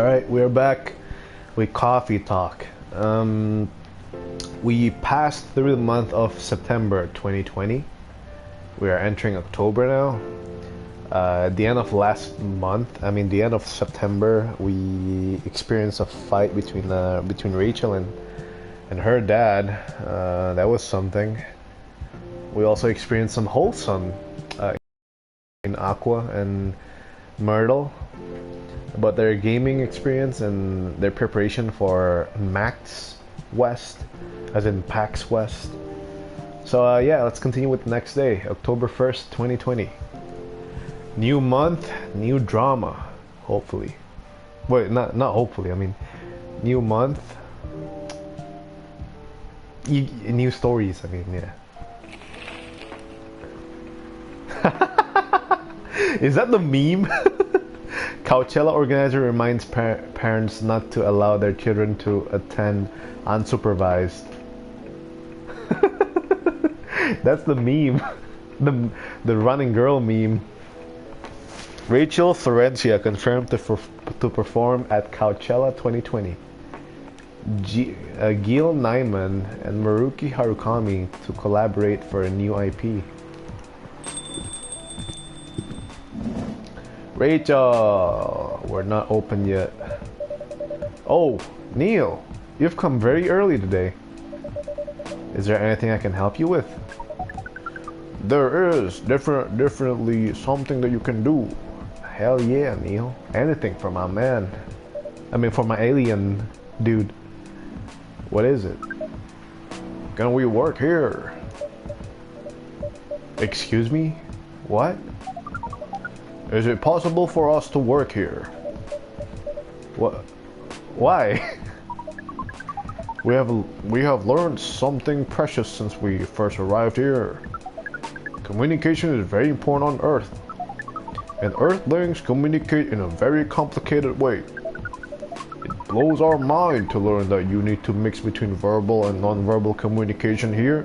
Alright, we're back with Coffee Talk. We passed through the month of September 2020. We are entering October now. At the end of last month, the end of September, we experienced a fight between Rachel and her dad. That was something. We also experienced some wholesome in Aqua and Myrtle about their gaming experience and their preparation for Max West, as in PAX West. So yeah, let's continue with the next day, October 1st, 2020. New month, new drama, hopefully. Wait, not hopefully, new month, new stories, yeah. Is that the meme? Coachella organizer reminds parents not to allow their children to attend unsupervised. That's the meme. The running girl meme. Rachel Florencia confirmed to perform at Coachella 2020. Gil Nyman and Maruki Harukami to collaborate for a new IP. Rachel, we're not open yet. Oh, Neil, you've come very early today. Is there anything I can help you with? There is definitely something that you can do. Hell yeah, Neil. Anything for my man. For my alien dude. What is it? Can we work here? Excuse me? What? Is it possible for us to work here? What? Why? We have learned something precious since we first arrived here. Communication is very important on Earth. And Earthlings communicate in a very complicated way. It blows our mind to learn that you need to mix between verbal and non-verbal communication here.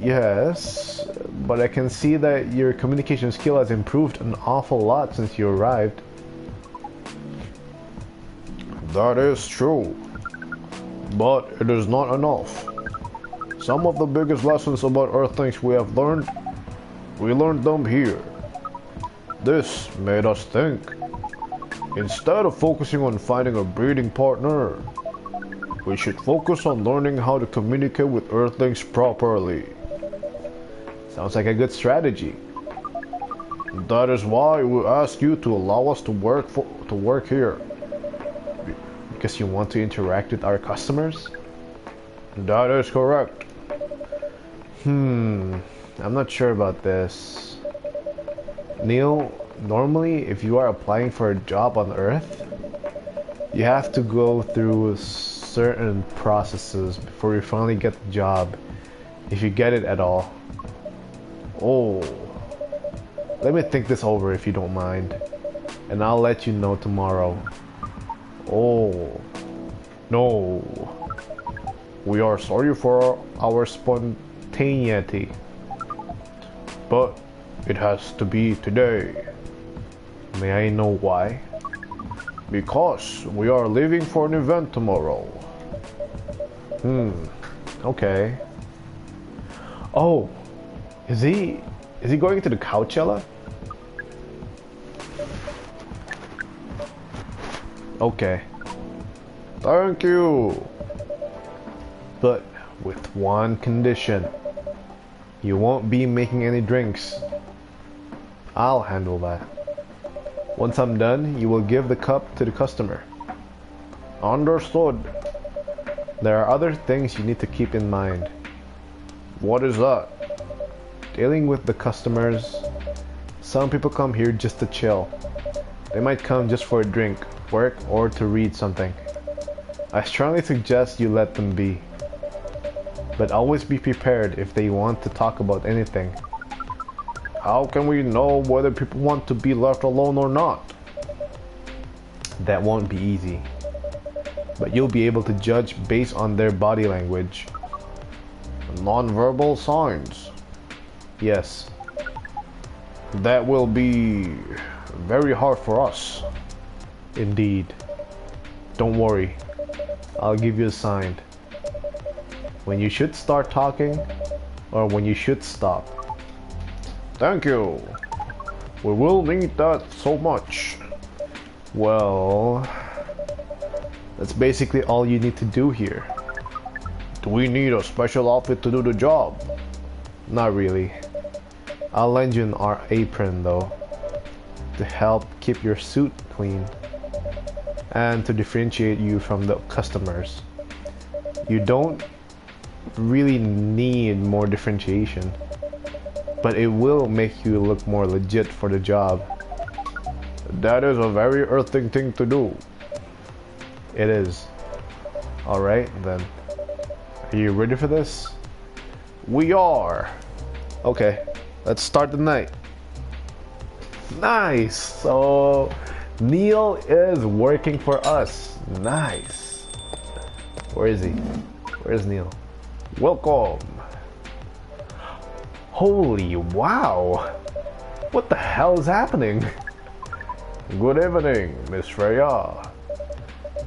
Yes, but I can see that your communication skill has improved an awful lot since you arrived. That is true, but it is not enough. Some of the biggest lessons about Earthlings we learned them here. This made us think. Instead of focusing on finding a breeding partner, we should focus on learning how to communicate with Earthlings properly. Sounds like a good strategy. That is why we ask you to allow us to work here. Because you want to interact with our customers? That is correct. I'm not sure about this. Neil, normally if you are applying for a job on Earth, you have to go through certain processes before you finally get the job, if you get it at all. Oh, let me think this over if you don't mind, and I'll let you know tomorrow. Oh, no. We are sorry for our spontaneity, but it has to be today. May I know why? Because we are leaving for an event tomorrow. Okay. Oh, is he going to the Coachella? Okay. Thank you. But with one condition. You won't be making any drinks. I'll handle that. Once I'm done, you will give the cup to the customer. Understood. There are other things you need to keep in mind. What is that? Dealing with the customers. Some people come here just to chill. They might come just for a drink, work, or to read something. I strongly suggest you let them be. But always be prepared if they want to talk about anything. How can we know whether people want to be left alone or not? That won't be easy. But you'll be able to judge based on their body language. Non-verbal signs. Yes. That will be very hard for us. Indeed. Don't worry. I'll give you a sign. When you should start talking, or when you should stop. Thank you. We will need that so much. Well, that's basically all you need to do here. Do we need a special outfit to do the job? Not really. I'll lend you our apron though, to help keep your suit clean and to differentiate you from the customers. You don't really need more differentiation, but it will make you look more legit for the job. That is a very earthing thing to do. It is. Alright then. Are you ready for this? We are. Okay, let's start the night. Nice. So Neil is working for us. Nice. Where is he? Where's Neil? Welcome. Holy wow. What the hell is happening? Good evening, Miss Freya.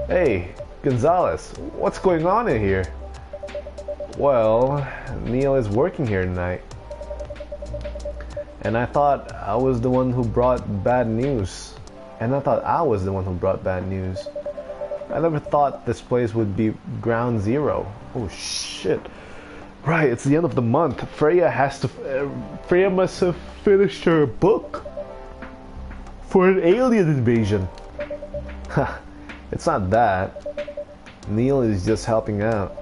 Hey, Gonzalez, what's going on in here? Well, Neil is working here tonight. And I thought I was the one who brought bad news. I never thought this place would be ground zero. Oh shit. Right, it's the end of the month. Freya must have finished her book for an alien invasion. It's not that. Neil is just helping out.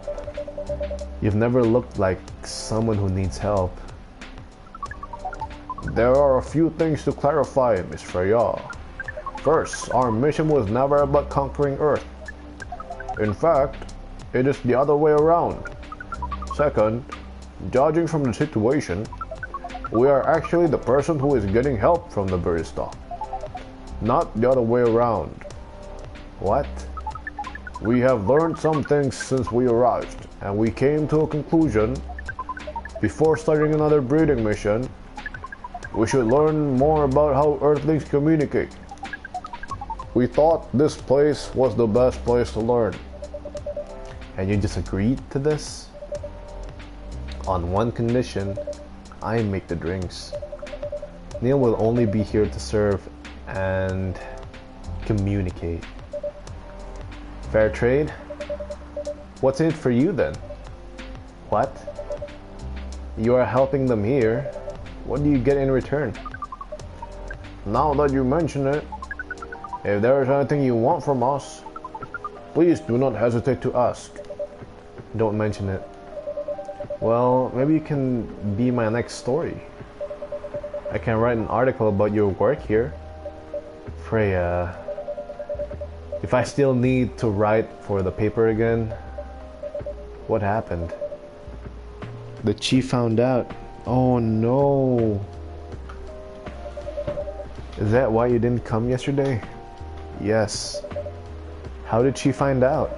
You've never looked like someone who needs help. There are a few things to clarify, Miss Freya. First, our mission was never about conquering Earth. In fact, it is the other way around. Second, judging from the situation, we are actually the person who is getting help from the barista. Not the other way around. What? We have learned some things since we arrived, and we came to a conclusion. Before starting another breeding mission, we should learn more about how Earthlings communicate. We thought this place was the best place to learn. And you just agreed to this? On one condition, I make the drinks. Neil will only be here to serve and communicate. Fair trade? What's in it for you then? What? You are helping them here. What do you get in return? Now that you mention it, if there is anything you want from us, please do not hesitate to ask. Don't mention it. Well, maybe you can be my next story. I can write an article about your work here. Freya, if I still need to write for the paper again, what happened? The chief found out. Oh no. Is that why you didn't come yesterday? Yes. How did she find out?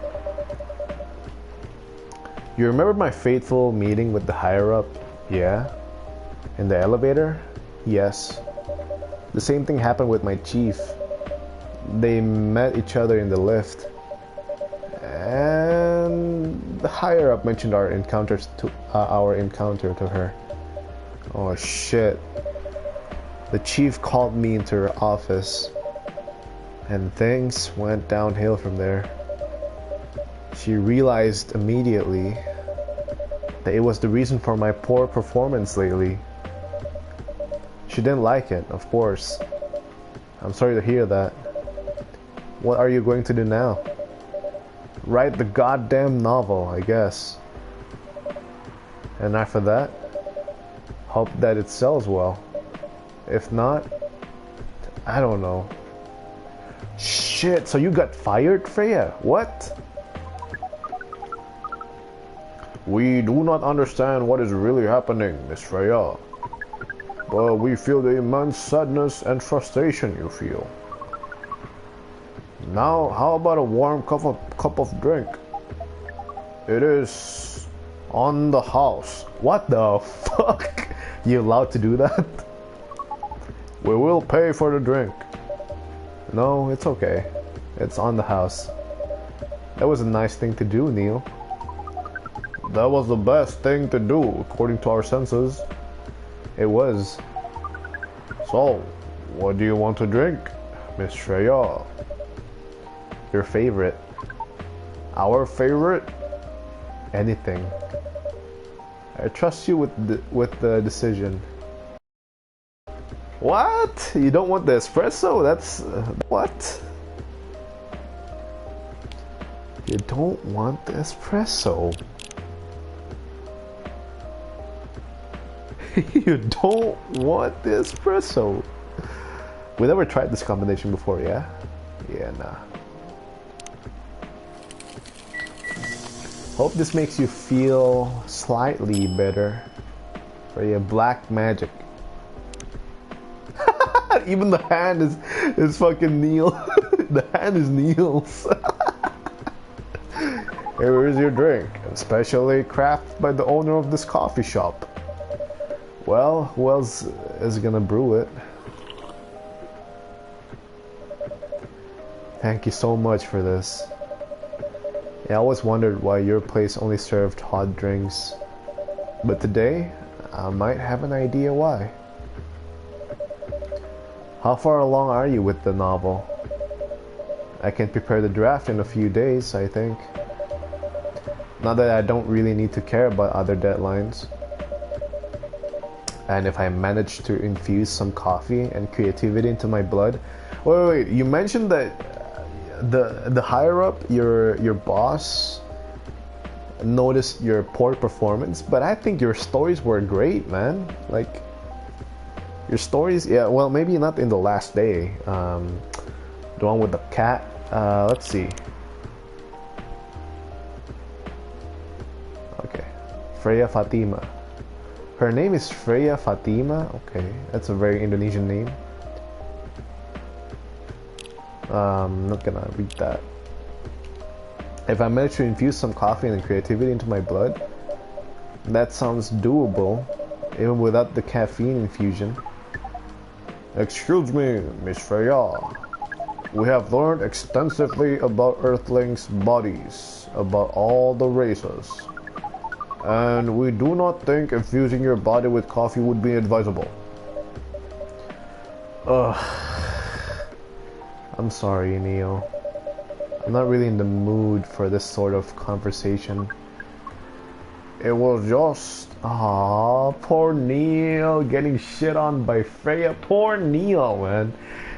You remember my fateful meeting with the higher-up? Yeah. In the elevator? Yes. The same thing happened with my chief. They met each other in the lift. And the higher-up mentioned our encounter to her. Oh shit. The chief called me into her office. And things went downhill from there. She realized immediately that it was the reason for my poor performance lately. She didn't like it, of course. I'm sorry to hear that. What are you going to do now? Write the goddamn novel, I guess. And after that, hope that it sells well. If not, I don't know. Shit, so you got fired, Freya? What? We do not understand what is really happening, Miss Freya. But we feel the immense sadness and frustration you feel. Now, how about a warm cup of drink? It is on the house. What the fuck? You allowed to do that? We will pay for the drink. No, it's okay. It's on the house. That was a nice thing to do, Neil. That was the best thing to do, according to our senses. It was. So, what do you want to drink, Miss Freya? Your favorite. Our favorite? Anything. I trust you with the decision. What? You don't want the espresso? That's... what? You don't want the espresso. You don't want the espresso. We never tried this combination before, yeah? Yeah, nah. Hope this makes you feel slightly better. For your black magic. Even the hand is fucking Neil. The hand is Neil's. Here is your drink, specially crafted by the owner of this coffee shop. Well, who else is gonna brew it? Thank you so much for this. Yeah, I always wondered why your place only served hot drinks. But today, I might have an idea why. How far along are you with the novel? I can prepare the draft in a few days, I think. Not that I don't really need to care about other deadlines. And if I manage to infuse some coffee and creativity into my blood... Wait, you mentioned that the higher up, your boss noticed your poor performance, but I think your stories were great, man. Like, your stories, yeah, well, maybe not in the last day. The one with the cat, let's see. Okay, Freya Fatima. Her name is Freya Fatima. Okay, that's a very Indonesian name. I'm not gonna read that. If I manage to infuse some coffee and creativity into my blood, that sounds doable, even without the caffeine infusion. Excuse me, Miss Freya. We have learned extensively about Earthlings' bodies, about all the races. And we do not think infusing your body with coffee would be advisable. I'm sorry, Neil. I'm not really in the mood for this sort of conversation. It was just... Aww, poor Neil getting shit on by Freya. Poor Neil, man.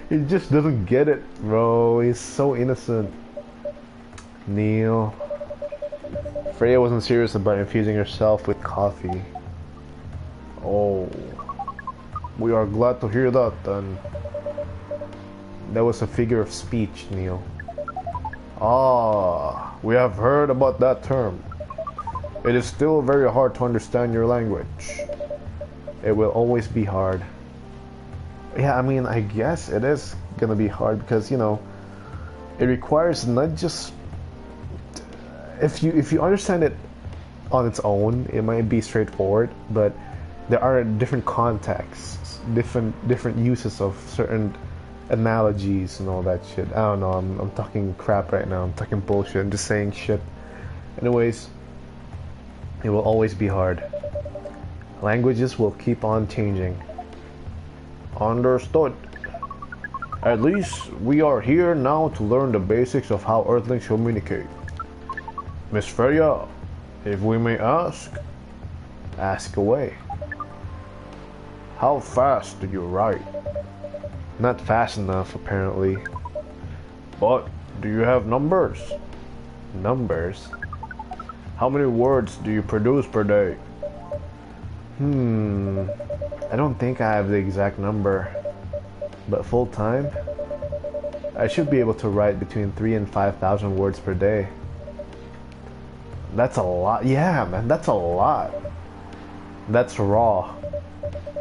He just doesn't get it, bro. He's so innocent. Neil. Freya wasn't serious about infusing herself with coffee. Oh. We are glad to hear that, then. That was a figure of speech, Neil. Ah, we have heard about that term. It is still very hard to understand your language. It will always be hard. Yeah, I mean, I guess it is gonna be hard because, you know, it requires not just... If you understand it on its own, it might be straightforward, but there are different contexts, different uses of certain analogies and all that shit. I don't know, I'm talking crap right now. I'm talking bullshit. I'm just saying shit. Anyways, it will always be hard. Languages will keep on changing. Understood. At least we are here now to learn the basics of how Earthlings communicate. Miss Freya, if we may ask, ask away. How fast do you write? Not fast enough, apparently. But do you have numbers? Numbers? How many words do you produce per day? I don't think I have the exact number. But full time, I should be able to write between 3,000 and 5,000 words per day. That's a lot. Yeah, man, that's a lot. That's raw.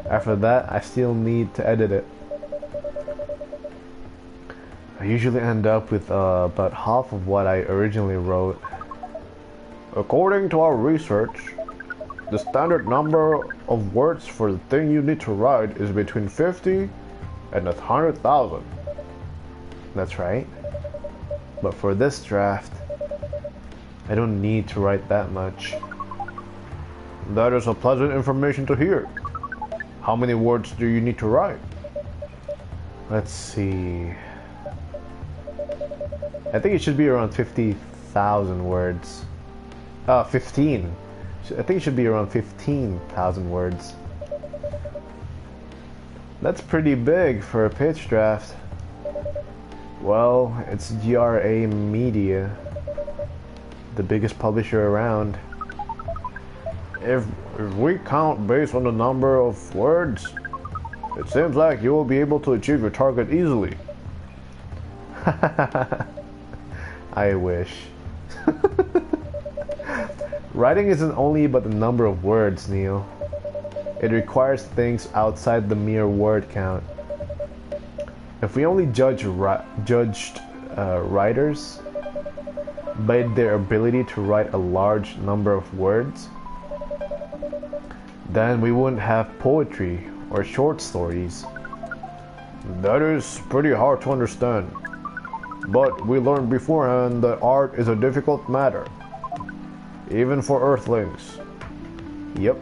After that, I still need to edit it. I usually end up with about half of what I originally wrote. According to our research, the standard number of words for the thing you need to write is between 50 and 100,000. That's right. But for this draft, I don't need to write that much. That is a pleasant information to hear. How many words do you need to write? Let's see. I think it should be around 50,000 words. 15. I think it should be around 15,000 words. That's pretty big for a pitch draft. Well, it's GRA Media, the biggest publisher around. If we count based on the number of words, it seems like you will be able to achieve your target easily. I wish. Writing isn't only about the number of words, Neil. It requires things outside the mere word count. If we only judged writers by their ability to write a large number of words, then we wouldn't have poetry or short stories. That is pretty hard to understand. But we learned beforehand that art is a difficult matter, even for Earthlings. Yep.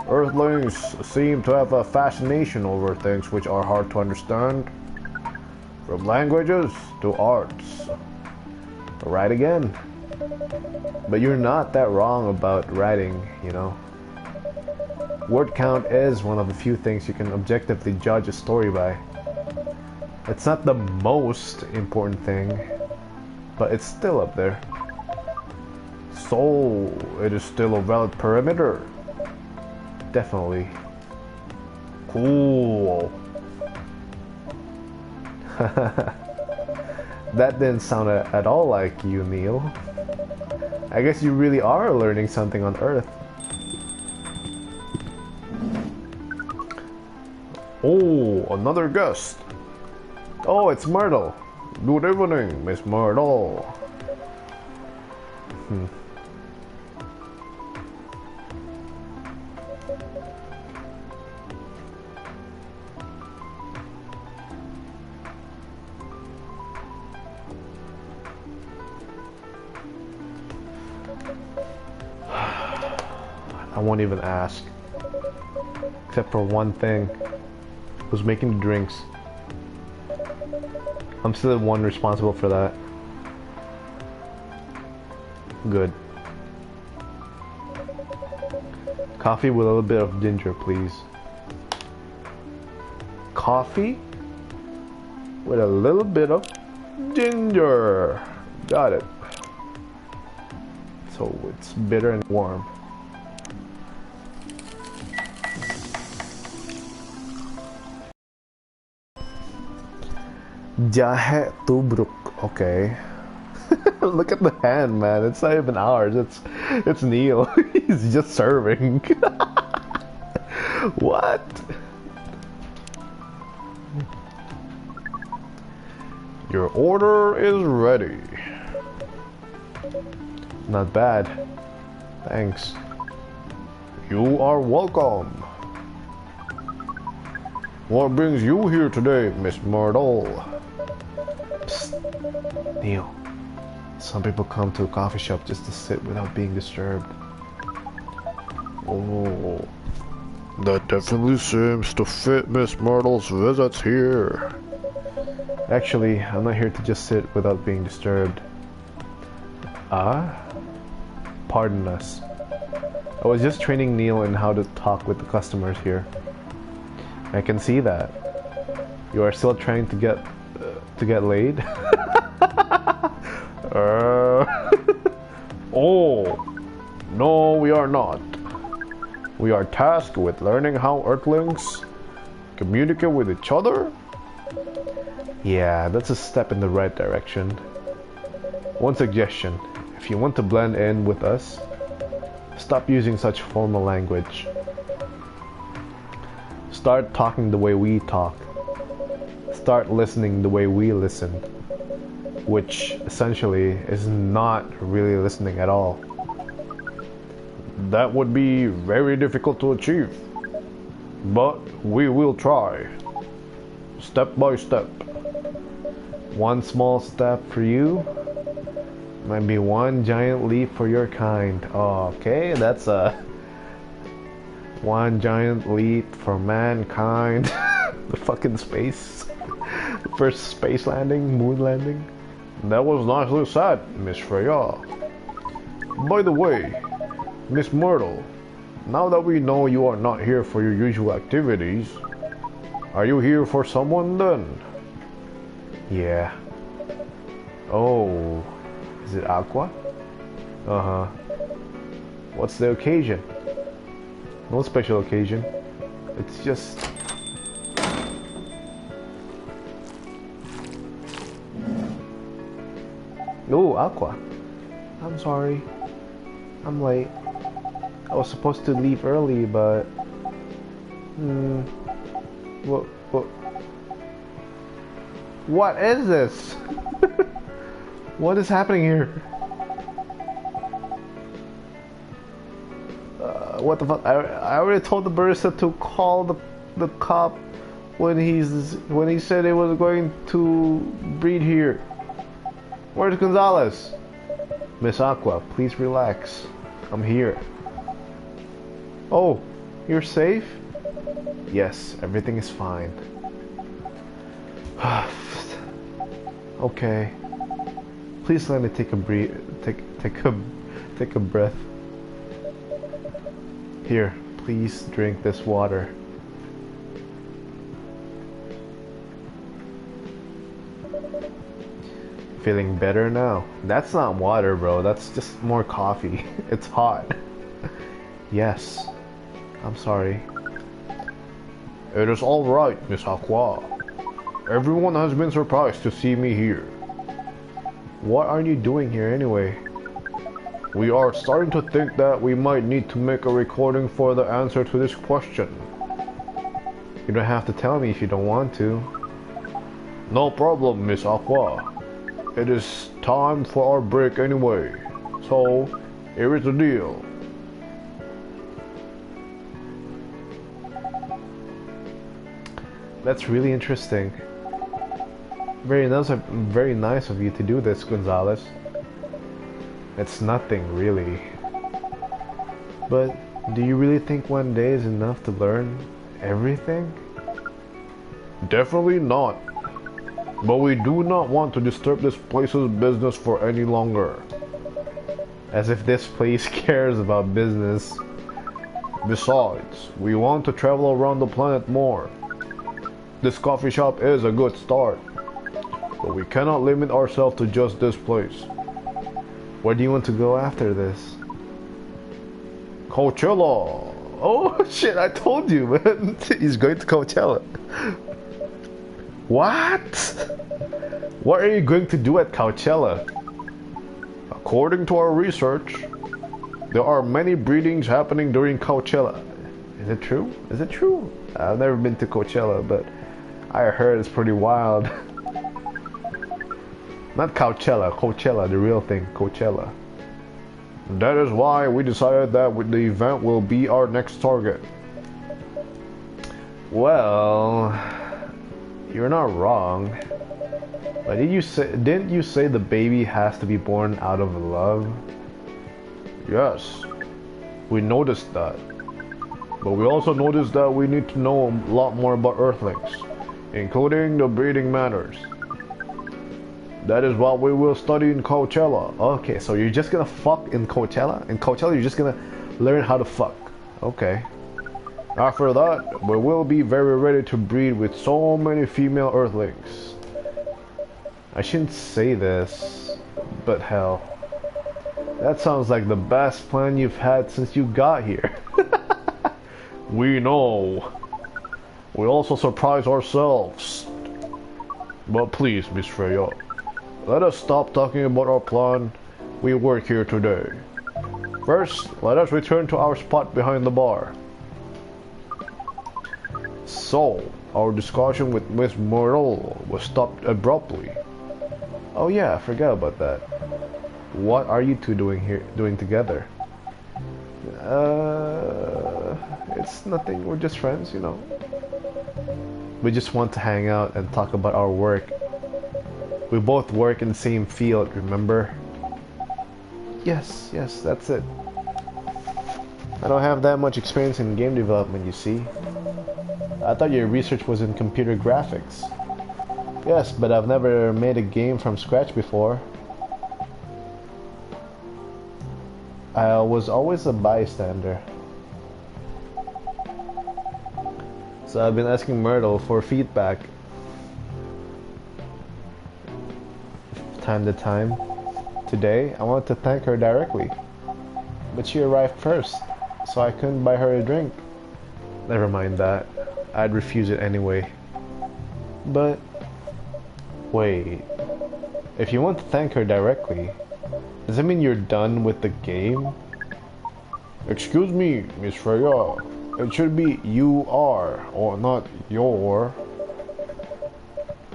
Earthlings seem to have a fascination over things which are hard to understand, from languages to arts. Right again. But you're not that wrong about writing, you know. Word count is one of the few things you can objectively judge a story by. It's not the most important thing, but it's still up there. So, it is still a valid parameter. Definitely. Cool. That didn't sound at all like you, Neil. I guess you really are learning something on Earth. Oh, another guest. Oh, it's Myrtle. Good evening, Miss Myrtle. I won't even ask. Except for one thing. Who's making the drinks? I'm still the one responsible for that. Good. Coffee with a little bit of ginger, please. Coffee with a little bit of ginger. Got it. So it's bitter and warm. Jahe Tubruk. Okay. Look at the hand, man. It's not even ours. It's Neil. He's just serving. What? Your order is ready. Not bad. Thanks. You are welcome. What brings you here today, Miss Myrtle? Psst. Neil. Some people come to a coffee shop just to sit without being disturbed. Oh, that definitely seems to fit Miss Myrtle's visits here. Actually, I'm not here to just sit without being disturbed. Pardon us. I was just training Neil in how to talk with the customers here. I can see that. You are still trying to get laid? Oh, no, we are not. We are tasked with learning how Earthlings communicate with each other. Yeah, that's a step in the right direction. One suggestion, if you want to blend in with us, stop using such formal language. Start talking the way we talk. Start listening the way we listen. Which essentially is not really listening at all. That would be very difficult to achieve, but we will try, step by step. One small step for you might be one giant leap for your kind. Okay, that's a one giant leap for mankind. The fucking space. First space landing, moon landing. That was nicely said, Miss Freya. By the way, Miss Myrtle, now that we know you are not here for your usual activities, are you here for someone then? Yeah. Oh, is it Aqua? Uh-huh. What's the occasion? No special occasion. It's just... Oh, Aqua. I'm sorry. I'm late. I was supposed to leave early, but... What is this? What is happening here? What the fuck? I already told the barista to call the cop when he said he was going to breed here. Where's Gonzalez? Miss Aqua, please relax. I'm here. Oh, you're safe? Yes, everything is fine. Okay. Please let me take a breath. Here, please drink this water. Feeling better now? That's not water, bro. That's just more coffee. It's hot. Yes. I'm sorry. It is all right, Miss Aqua. Everyone has been surprised to see me here. What are you doing here anyway? We are starting to think that we might need to make a recording for the answer to this question. You don't have to tell me if you don't want to. No problem, Miss Aqua. It is time for our break anyway. So, here is the deal. That's really interesting. Very nice of you to do this, Gonzalez. It's nothing, really. But do you really think one day is enough to learn everything? Definitely not. But we do not want to disturb this place's business for any longer. As if this place cares about business. Besides, we want to travel around the planet more. This coffee shop is a good start. But we cannot limit ourselves to just this place. Where do you want to go after this? Coachella! Oh shit, I told you, man. He's going to Coachella. What? What are you going to do at Coachella? According to our research, there are many breedings happening during Coachella. Is it true? Is it true? I've never been to Coachella, but I heard it's pretty wild. Not Coachella, Coachella, the real thing, Coachella. That is why we decided that the event will be our next target. Well, you're not wrong. But didn't you say the baby has to be born out of love? Yes, we noticed that. But we also noticed that we need to know a lot more about Earthlings, including the breeding matters. That is what we will study in Coachella. Okay, so you're just gonna fuck in Coachella? In Coachella, you're just gonna learn how to fuck. Okay. After that, we will be very ready to breed with so many female Earthlings. I shouldn't say this, but hell. That sounds like the best plan you've had since you got here. We know. We also surprise ourselves. But please, Miss Freya, let us stop talking about our plan. We work here today. First, let us return to our spot behind the bar. So, our discussion with Miss Myrtle was stopped abruptly. Oh yeah, I forgot about that. What are you two doing together? It's nothing. We're just friends, you know. We just want to hang out and talk about our work. We both work in the same field, remember? Yes, that's it. I don't have that much experience in game development, you see. I thought your research was in computer graphics. Yes, but I've never made a game from scratch before. I was always a bystander. So I've been asking Myrtle for feedback time to time. Today, I wanted to thank her directly, but she arrived first, so I couldn't buy her a drink. Never mind that. I'd refuse it anyway. But wait, if you want to thank her directly, does that mean you're done with the game? Excuse me, Miss Freya. It should be you are, or not your.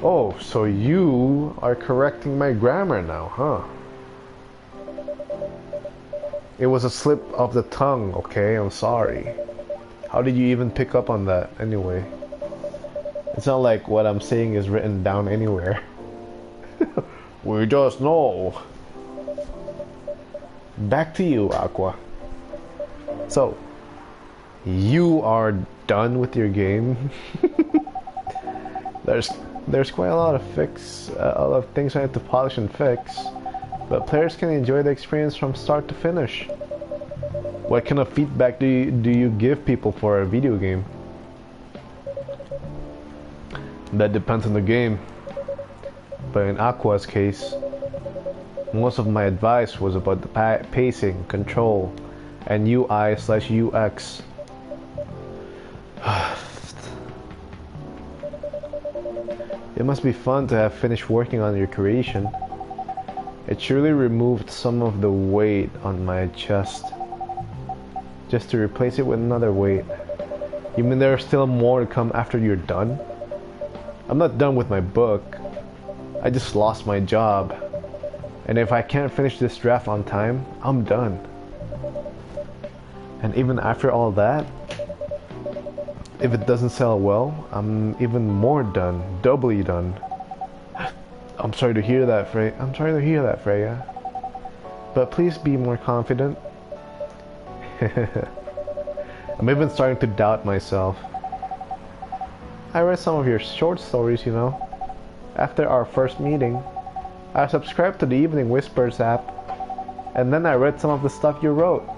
Oh, so you are correcting my grammar now, huh? It was a slip of the tongue, okay? I'm sorry. How did you even pick up on that, anyway? It's not like what I'm saying is written down anywhere. We just know. Back to you, Aqua. So, you are done with your game? There's quite a lot of a lot of things I have to polish and fix, but players can enjoy the experience from start to finish. What kind of feedback do you give people for a video game? That depends on the game. But in Aqua's case, most of my advice was about the pacing, control, and UI/UX. It must be fun to have finished working on your creation. It surely removed some of the weight on my chest, just to replace it with another weight. You mean there's still more to come after you're done? I'm not done with my book. I just lost my job. And if I can't finish this draft on time, I'm done. And even after all that, if it doesn't sell well, I'm even more done, doubly done. I'm sorry to hear that, Freya. But please be more confident. I'm even starting to doubt myself. I read some of your short stories, you know. After our first meeting, I subscribed to the Evening Whispers app, and then I read some of the stuff you wrote.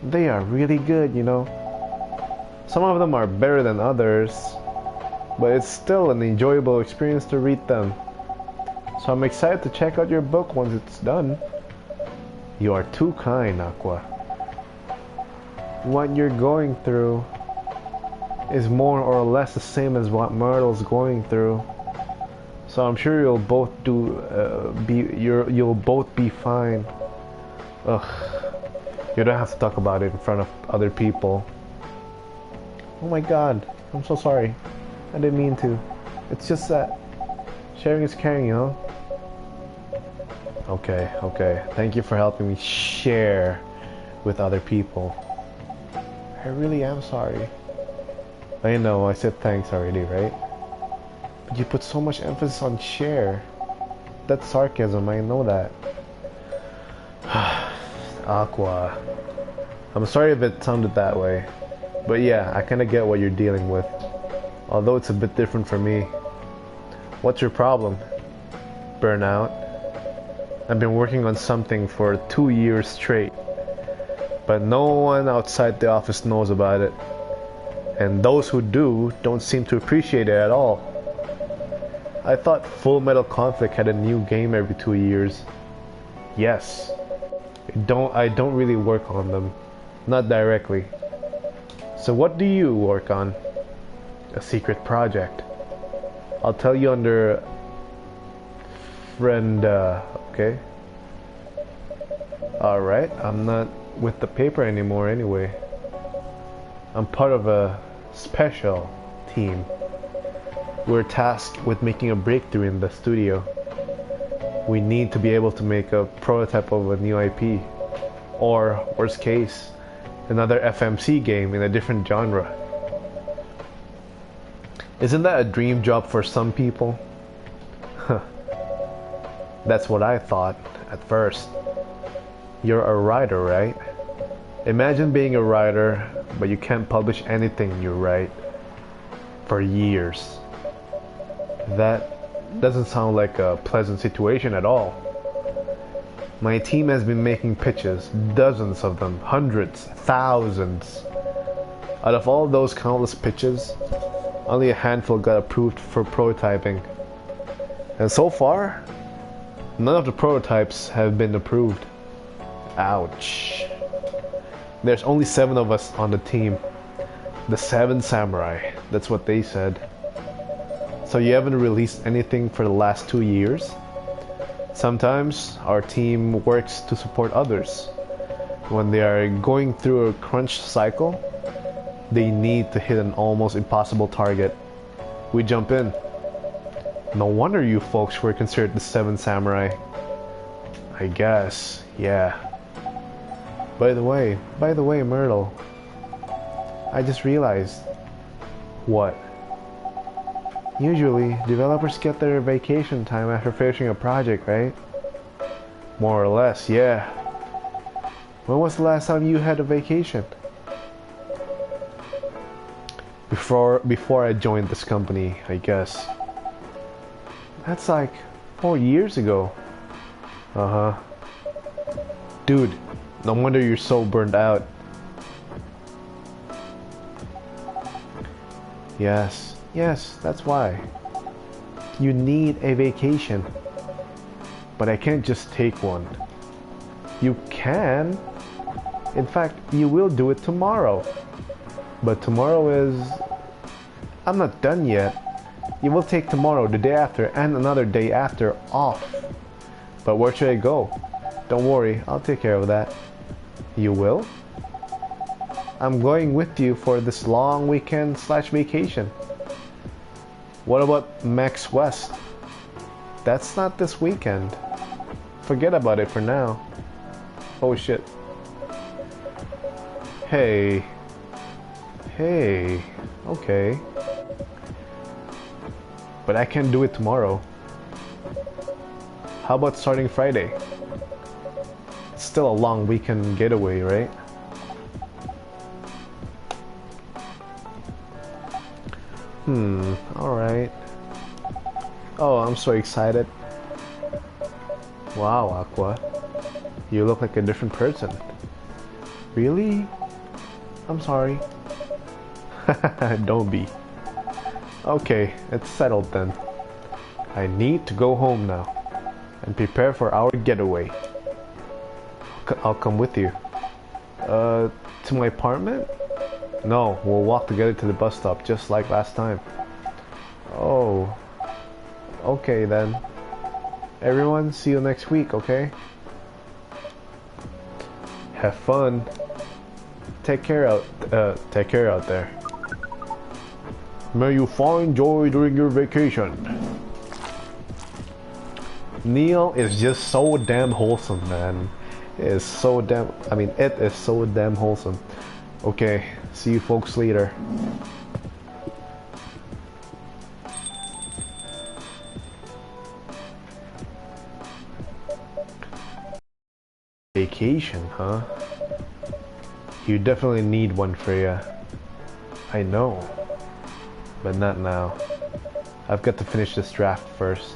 They are really good, you know. Some of them are better than others, but it's still an enjoyable experience to read them. So I'm excited to check out your book once it's done. You are too kind, Aqua. What you're going through is more or less the same as what Myrtle's going through. So I'm sure you'll both you'll both be fine. Ugh. You don't have to talk about it in front of other people. Oh my god, I'm so sorry. I didn't mean to. It's just that sharing is caring, you know? Okay. Thank you for helping me share with other people. I really am sorry. I know, I said thanks already, right? But you put so much emphasis on share. That's sarcasm, I know that. Aqua. I'm sorry if it sounded that way. But yeah, I kinda get what you're dealing with. Although it's a bit different for me. What's your problem? Burnout? I've been working on something for 2 years straight. But no one outside the office knows about it. And those who do don't seem to appreciate it at all. I thought Full Metal Conflict had a new game every 2 years. Yes. I don't really work on them. Not directly. So what do you work on? A secret project. I'll tell you under friend, okay? Alright, I'm not with the paper anymore anyway. I'm part of a special team. We're tasked with making a breakthrough in the studio. We need to be able to make a prototype of a new IP. Or, worst case, another FMC game in a different genre. Isn't that a dream job for some people? That's what I thought at first. You're a writer, right? Imagine being a writer, but you can't publish anything you write for years. That doesn't sound like a pleasant situation at all. My team has been making pitches, dozens of them, hundreds, thousands. Out of all those countless pitches, only a handful got approved for prototyping. And so far, none of the prototypes have been approved. Ouch. There's only 7 of us on the team. The 7 samurai, that's what they said. So you haven't released anything for the last 2 years? Sometimes our team works to support others. When they are going through a crunch cycle, they need to hit an almost impossible target. We jump in. No wonder you folks were considered the 7 samurai. I guess, yeah. By the way, Myrtle, I just realized. What? Usually, developers get their vacation time after finishing a project, right? More or less, yeah. When was the last time you had a vacation? Before I joined this company, I guess. That's like 4 years ago. Uh-huh. Dude, no wonder you're so burned out. Yes, that's why. You need a vacation. But I can't just take one. You can. In fact, you will do it tomorrow. But tomorrow is... I'm not done yet. You will take tomorrow, the day after, and another day after off. But where should I go? Don't worry, I'll take care of that. You will? I'm going with you for this long weekend / vacation. What about Max West? That's not this weekend. Forget about it for now. Oh shit. Hey. Okay. But I can't do it tomorrow. How about starting Friday? It's still a long weekend getaway, right? Alright. Oh, I'm so excited. Wow, Aqua. You look like a different person. Really? I'm sorry. Don't be. Okay, it's settled then. I need to go home now and prepare for our getaway. I'll come with you. To my apartment? No, we'll walk together to the bus stop just like last time. Oh. Okay then. Everyone, see you next week, okay? Have fun. Take care out there. May you find joy during your vacation. Neil is just so damn wholesome, man. It is so damn wholesome. Okay, see you folks later. Vacation, huh? You definitely need one, Freya. I know. But not now. I've got to finish this draft first.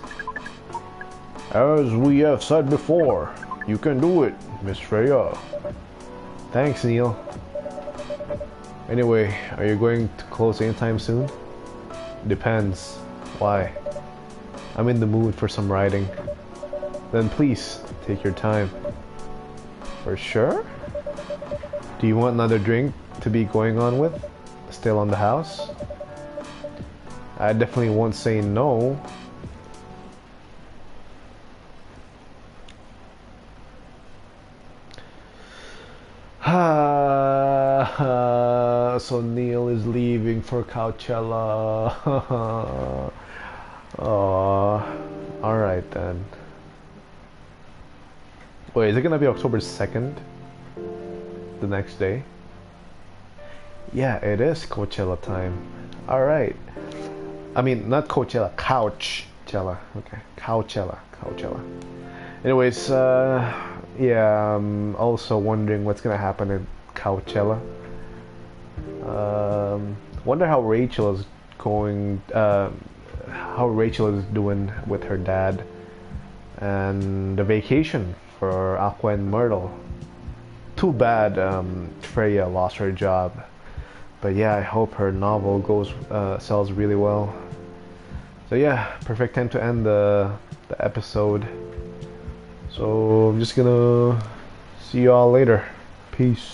As we have said before, you can do it, Miss Freya. Thanks, Neil. Anyway, are you going to close anytime soon? Depends. Why? I'm in the mood for some writing. Then please, take your time. For sure? Do you want another drink to be going on with? Still on the house? I definitely won't say no. So Neil is leaving for Coachella. Alright then. Wait, is it gonna be October 2nd? The next day? Yeah, it is Coachella time. Alright. I mean, not Coachella, Couchella. Okay, Coachella. Anyways, yeah, I'm also wondering what's gonna happen at Coachella. Wonder how Rachel is going, how Rachel is doing with her dad, and the vacation for Aqua and Myrtle. Too bad Freya lost her job, but yeah, I hope her novel goes sells really well. So yeah, perfect time to end the episode. So I'm just gonna see you all later. Peace.